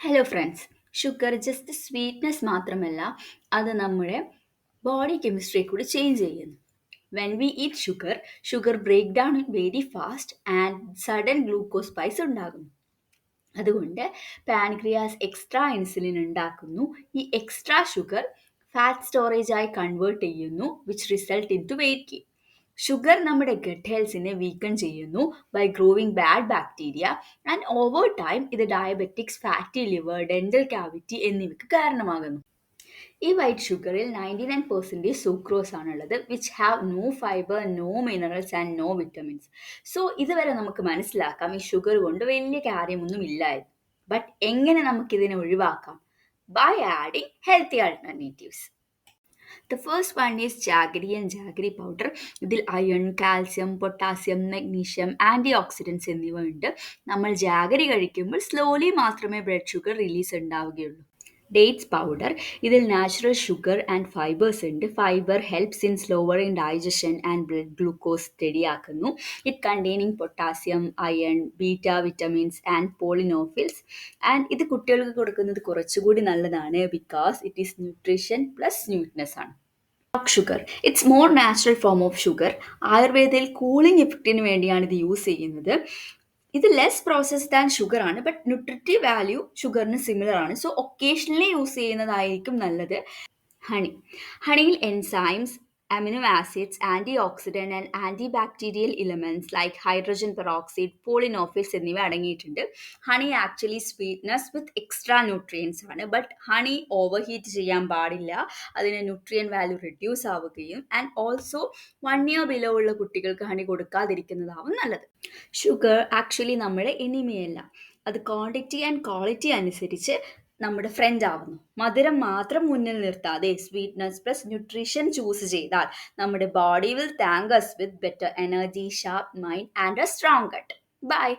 Hello friends. Sugar just sweetness മാത്രമല്ല, അത് നമ്മുടെ ബോഡി കെമിസ്ട്രി കൂടി ചേഞ്ച് ചെയ്യുന്നു. When we eat sugar, sugar break down very fast and sudden glucose spikes ഉണ്ടാകുന്നു. അതുകൊണ്ട് പാൻക്രിയാസ് എക്സ്ട്രാ ഇൻസുലിൻ ഉണ്ടാക്കുന്നു. ഈ എക്സ്ട്രാ ഷുഗർ ഫാറ്റ് സ്റ്റോറേജ് ആയി കൺവേർട്ട് ചെയ്യുന്നു, which result into weight gain. Sugar നമ്മുടെ gut ഹെൽത്തിനെ വീക്കൺ ചെയ്യുന്നു by growing bad bacteria, and over time ഇത് diabetics, fatty liver, dental cavity എന്നിവയ്ക്ക് കാരണമാകുന്നു. ഈ വൈറ്റ് ഷുഗറിൽ 99% സുക്രോസ് ആണുള്ളത്, which have no fibre, no minerals and no vitamins. So ഇതുവരെ നമുക്ക് മനസ്സിലാക്കാം ഈ ഷുഗർ കൊണ്ട് വലിയ കാര്യമൊന്നും ഇല്ലായിരുന്നു. ബട്ട് എങ്ങനെ നമുക്കിതിനെ ഒഴിവാക്കാം? By adding healthy alternatives. The first one is jaggery and jaggery powder. ഇതിൽ iron, calcium, potassium, magnesium, antioxidants എന്നിവ ഉണ്ട്. നമ്മൾ ജാഗരി കഴിക്കുമ്പോൾ സ്ലോലി മാത്രമേ ബ്ലഡ് ഷുഗർ റിലീസ് ഉണ്ടാവുകയുള്ളൂ. ഡേറ്റ്സ് പൗഡർ, ഇതിൽ നാച്ചുറൽ ഷുഗർ ആൻഡ് ഫൈബേഴ്സ് ഉണ്ട്. Fibre helps in slowing digestion and blood glucose സ്റ്റഡിയാക്കുന്നു. It containing potassium, iron, beta vitamins and polyphenols. And ഇത് കുട്ടികൾക്ക് കൊടുക്കുന്നത് കുറച്ചുകൂടി നല്ലതാണ്, because it is nutrition plus ന്യൂട്ട്നെസ് ആണ്. Rock sugar, it's more natural form of sugar. ആയുർവേദയിൽ cooling എഫക്റ്റിന് വേണ്ടിയാണ് ഇത് യൂസ് ചെയ്യുന്നത്. ഇത് ലെസ് പ്രോസസ്ഡ് ആൻഡ് ഷുഗർ ആണ്, ബട്ട് ന്യൂട്രിറ്റീവ് വാല്യൂ ഷുഗറിന് സിമിലർ ആണ്. സോ ഒക്കേഷണലി യൂസ് ചെയ്യുന്നതായിരിക്കും നല്ലത്. ഹണി, ഹണിയിൽ enzymes, amino acids, antioxidant and antibacterial elements like hydrogen peroxide, polyphenols എന്നിവ അടങ്ങിയിട്ടുണ്ട്. Honey actually sweetness with extra nutrients ആണ്, but honey over heat ചെയ്യാൻ പാടില്ല. അതിന് ന്യൂട്രിയൻ വാല്യൂ റിഡ്യൂസ് ആവുകയും, ആൻഡ് ഓൾസോ 1 year ബിലോ ഉള്ള കുട്ടികൾക്ക് ഹണി കൊടുക്കാതിരിക്കുന്നതാവും നല്ലത്. ഷുഗർ ആക്ച്വലി നമ്മുടെ എനിമിയല്ല, അത് ക്വാണ്ടിറ്റി ആൻഡ് ക്വാളിറ്റി അനുസരിച്ച് നമ്മുടെ ഫ്രണ്ട് ആവുന്നു. മധുരം മാത്രം മുന്നിൽ നിർത്താതെ സ്വീറ്റ്നസ് പ്ലസ് ന്യൂട്രീഷൻ ചൂസ് ചെയ്താൽ നമ്മുടെ body will thank us with better energy, sharp mind and a strong gut. By.